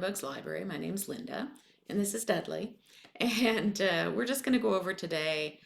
Bugs Library. My name's Linda, and this is Dudley. And we're just going to go over today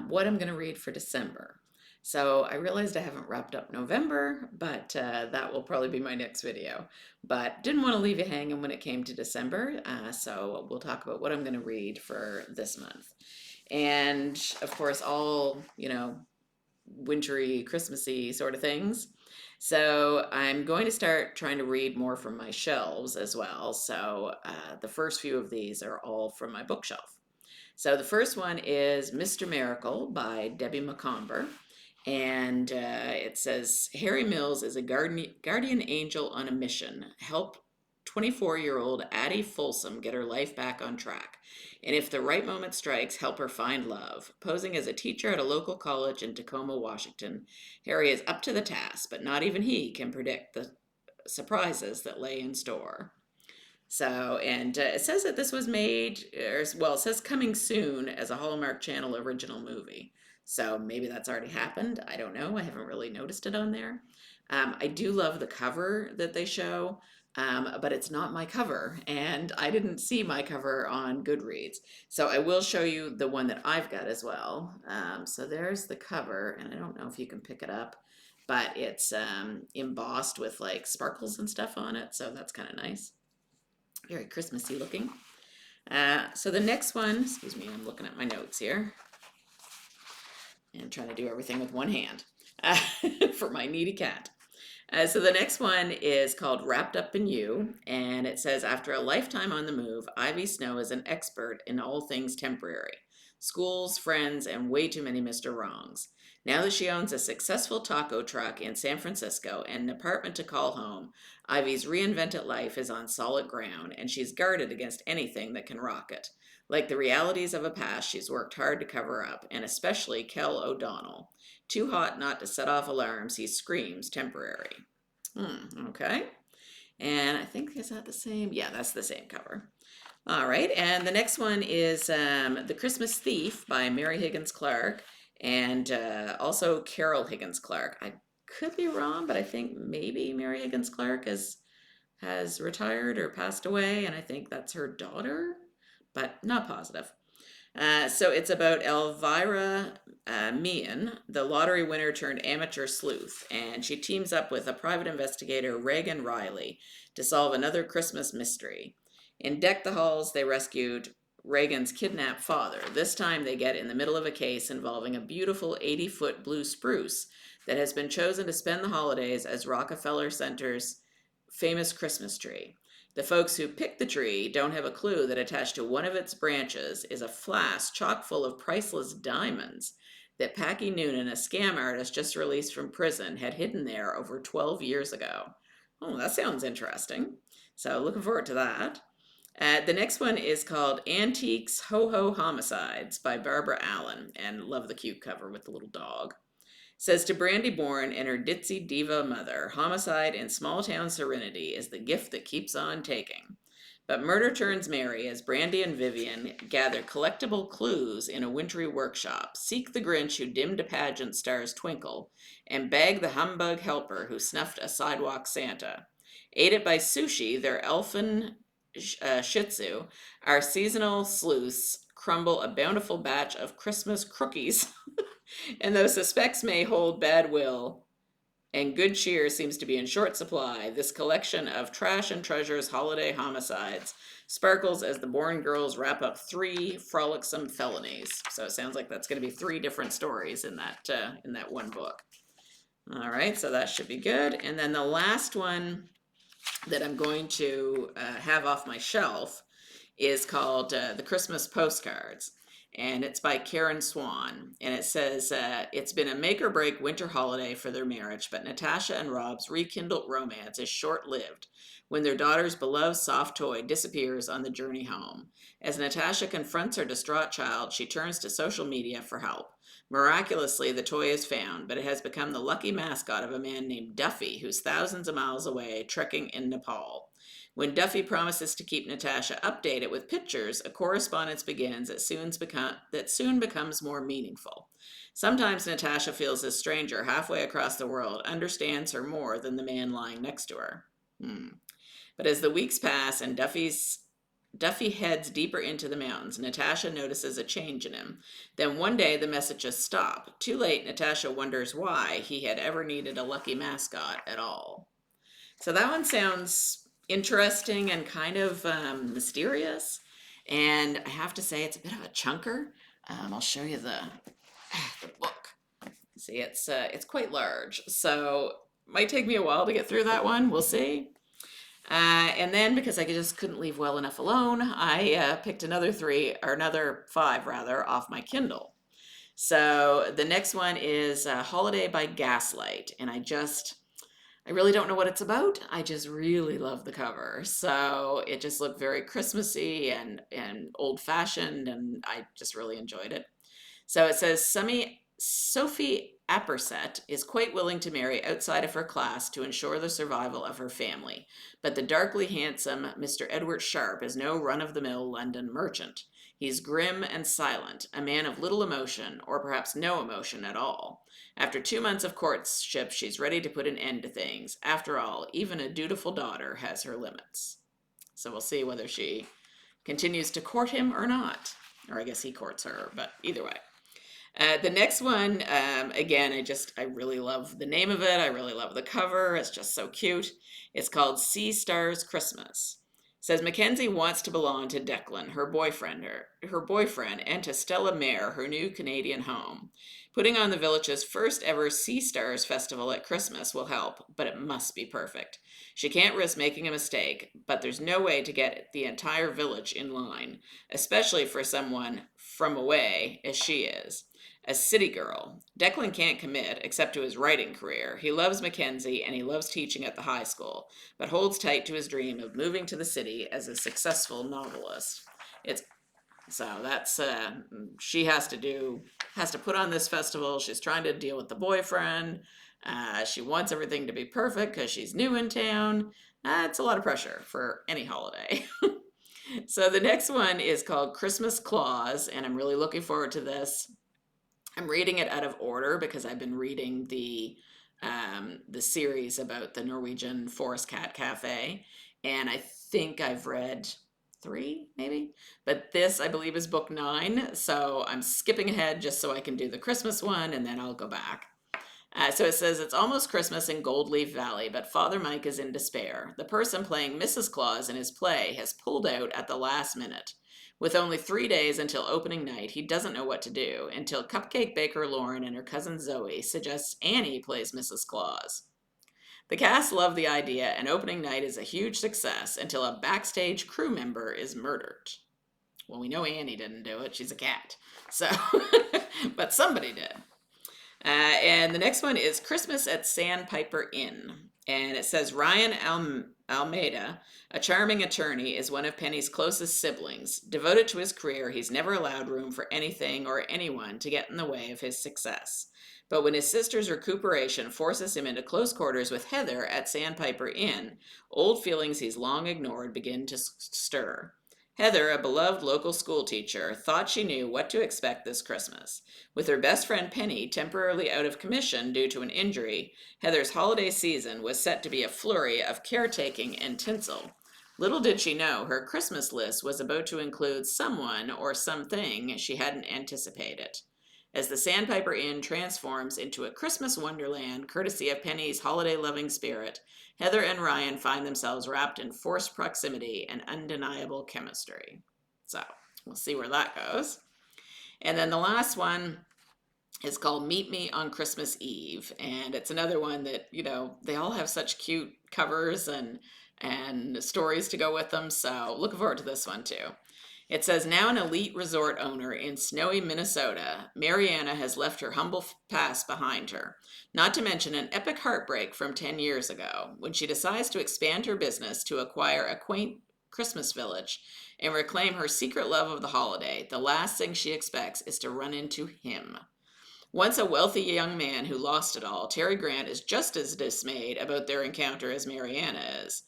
what I'm going to read for December. So I realized I haven't wrapped up November, but that will probably be my next video. But didn't want to leave you hanging when it came to December, so we'll talk about what I'm going to read for this month. And of course, all, wintry, Christmassy sort of things. So I'm going to start trying to read more from my shelves as well. So the first few of these are all from my bookshelf. So the first one is Mr. Miracle by Debbie McComber. And it says Harry Mills is a guardian angel on a mission. Help 24-year-old Addie Folsom get her life back on track. And if the right moment strikes, help her find love. Posing as a teacher at a local college in Tacoma, Washington, Harry is up to the task, but not even he can predict the surprises that lay in store. So, and it says that this was made, well, it says coming soon as a Hallmark Channel original movie. So maybe that's already happened. I don't know. I haven't really noticed it on there. I do love the cover that they show, but it's not my cover, and I didn't see my cover on Goodreads. So I will show you the one that I've got as well. So there's the cover, and I don't know if you can pick it up, but it's embossed with like sparkles and stuff on it. So that's kind of nice. Very Christmassy looking. So the next one, excuse me, I'm looking at my notes here and trying to do everything with one hand for my needy cat. So the next one is called Wrapped Up in You, and it says, after a lifetime on the move, Ivy Snow is an expert in all things temporary. Schools, friends, and way too many Mr. Wrongs. Now that she owns a successful taco truck in San Francisco and an apartment to call home, Ivy's reinvented life is on solid ground, and she's guarded against anything that can rock it. Like the realities of a past she's worked hard to cover up, and especially Kel O'Donnell. Too hot not to set off alarms, he screams temporary. Okay. And I think, is that the same? Yeah, that's the same cover. All right, and the next one is The Christmas Thief by Mary Higgins Clark, and also Carol Higgins Clark. I could be wrong, but I think maybe Mary Higgins Clark has retired or passed away, and I think that's her daughter, but not positive. So it's about Elvira Meehan, the lottery winner turned amateur sleuth, and she teams up with a private investigator, Reagan Riley, to solve another Christmas mystery. In Deck the Halls, they rescued Reagan's kidnapped father. This time they get in the middle of a case involving a beautiful 80-foot blue spruce that has been chosen to spend the holidays as Rockefeller Center's famous Christmas tree. The folks who picked the tree don't have a clue that attached to one of its branches is a flask chock full of priceless diamonds that Packy Noonan, a scam artist just released from prison, had hidden there over 12 years ago. Oh, that sounds interesting. So looking forward to that. The next one is called Antiques Ho-Ho Homicides by Barbara Allen, and love the cute cover with the little dog. Says to Brandy Bourne and her ditzy diva mother, homicide in small town serenity is the gift that keeps on taking. But murder turns merry as Brandy and Vivian gather collectible clues in a wintry workshop, seek the Grinch who dimmed a pageant star's twinkle, and bag the humbug helper who snuffed a sidewalk Santa. Aided by Sushi, their elfin Shih Tzu, our seasonal sleuths crumble a bountiful batch of Christmas crookies. And though suspects may hold bad will and good cheer seems to be in short supply, this collection of trash and treasures holiday homicides sparkles as the Bourne girls wrap up 3 frolicsome felonies. So it sounds like that's going to be 3 different stories in that one book. All right, so that should be good. And then the last one that I'm going to have off my shelf is called The Christmas Postcards, and it's by Karen Swan. And it says, it's been a make or break winter holiday for their marriage, but Natasha and Rob's rekindled romance is short-lived when their daughter's beloved soft toy disappears on the journey home. As Natasha confronts her distraught child, she turns to social media for help. Miraculously, the toy is found, but it has become the lucky mascot of a man named Duffy, who's thousands of miles away, trekking in Nepal. When Duffy promises to keep Natasha updated with pictures, a correspondence begins that soon becomes more meaningful. Sometimes Natasha feels this stranger halfway across the world understands her more than the man lying next to her. But as the weeks pass and Duffy heads deeper into the mountains, Natasha notices a change in him. Then one day the messages stop. Too late, Natasha wonders why he had ever needed a lucky mascot at all. So that one sounds interesting and kind of mysterious. And I have to say, it's a bit of a chunker. I'll show you the book. See, it's quite large, so might take me a while to get through that one. We'll see. And then because I just couldn't leave well enough alone, I picked another five rather, off my Kindle. So the next one is Holiday by Gaslight, and I really don't know what it's about. I just really love the cover. So it just looked very Christmassy and old fashioned, and I just really enjoyed it. So it says Sophie Apperset is quite willing to marry outside of her class to ensure the survival of her family. But the darkly handsome Mr. Edward Sharp is no run-of-the-mill London merchant. He's grim and silent, a man of little emotion, or perhaps no emotion at all. After 2 months of courtship, she's ready to put an end to things. After all, even a dutiful daughter has her limits. So we'll see whether she continues to court him or not. Or I guess he courts her, but either way. The next one, again, I really love the name of it. I really love the cover. It's just so cute. It's called Sea Stars Christmas. It says Mackenzie wants to belong to Declan, her boyfriend, and to Stella Mare, her new Canadian home. Putting on the village's first ever Sea Stars festival at Christmas will help, but it must be perfect. She can't risk making a mistake, but there's no way to get the entire village in line, especially for someone from away as she is. A city girl, Declan can't commit except to his writing career. He loves Mackenzie and he loves teaching at the high school, but holds tight to his dream of moving to the city as a successful novelist. It's so that's she has to put on this festival. She's trying to deal with the boyfriend. She wants everything to be perfect because she's new in town. It's a lot of pressure for any holiday. So the next one is called Christmas Claus, and I'm really looking forward to this. I'm reading it out of order because I've been reading the series about the Norwegian Forest Cat Cafe, and I think I've read 3 maybe, but this I believe is book 9, so I'm skipping ahead just so I can do the Christmas one and then I'll go back. So it says it's almost Christmas in Goldleaf Valley, but Father Mike is in despair. The person playing Mrs. Claus in his play has pulled out at the last minute. With only 3 days until opening night, he doesn't know what to do until Cupcake Baker Lauren and her cousin Zoe suggests Annie plays Mrs. Claus. The cast love the idea, and opening night is a huge success until a backstage crew member is murdered. Well, we know Annie didn't do it. She's a cat. So, but somebody did. And the next one is Christmas at Sandpiper Inn. And it says Ryan Almeida, a charming attorney, is one of Penny's closest siblings. Devoted to his career, he's never allowed room for anything or anyone to get in the way of his success. But when his sister's recuperation forces him into close quarters with Heather at Sandpiper Inn, old feelings he's long ignored begin to stir. Heather, a beloved local school teacher, thought she knew what to expect this Christmas. With her best friend Penny temporarily out of commission due to an injury, Heather's holiday season was set to be a flurry of caretaking and tinsel. Little did she know her Christmas list was about to include someone or something she hadn't anticipated. As the Sandpiper Inn transforms into a Christmas wonderland, courtesy of Penny's holiday-loving spirit, Heather and Ryan find themselves wrapped in forced proximity and undeniable chemistry. So, we'll see where that goes. And then the last one is called Meet Me on Christmas Eve. And it's another one that, they all have such cute covers and stories to go with them. So, looking forward to this one too. It says, now an elite resort owner in snowy Minnesota, Mariana has left her humble past behind her, not to mention an epic heartbreak from 10 years ago, when she decides to expand her business to acquire a quaint Christmas village and reclaim her secret love of the holiday. The last thing she expects is to run into him. Once a wealthy young man who lost it all, Terry Grant is just as dismayed about their encounter as Mariana is.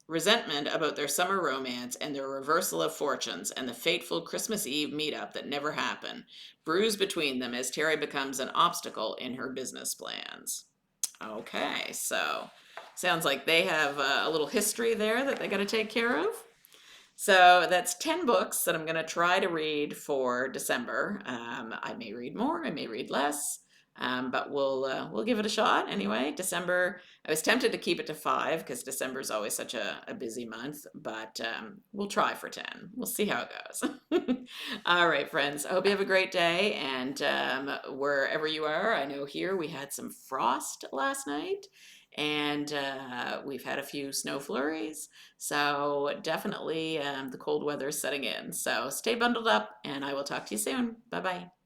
Resentment about their summer romance and their reversal of fortunes and the fateful Christmas Eve meetup that never happened brews between them as Terry becomes an obstacle in her business plans. Okay, so Sounds like they have a little history there that they got to take care of. So that's 10 books that I'm going to try to read for December. I may read more, I may read less, but we'll give it a shot anyway. December, I was tempted to keep it to 5 because December is always such a busy month, but we'll try for 10. We'll see how it goes. All right, friends. I hope you have a great day, and wherever you are, I know here we had some frost last night, and we've had a few snow flurries. So definitely the cold weather is setting in. So stay bundled up, and I will talk to you soon. Bye bye.